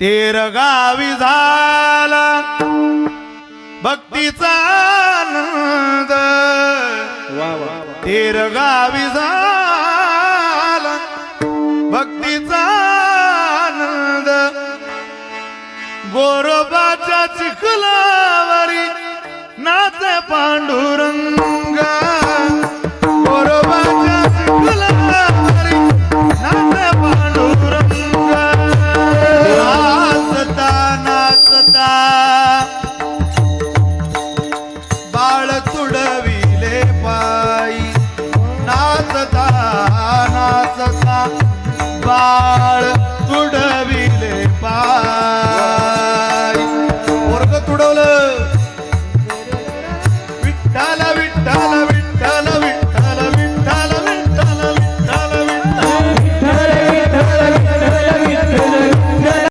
तेर गावी झाला भक्तीचा आनंद, तेर गावी झाला भक्तीचा आनंद, गोरोबाच्या चिखलावरी नाचे पांडुरंग, गोरोबाच्या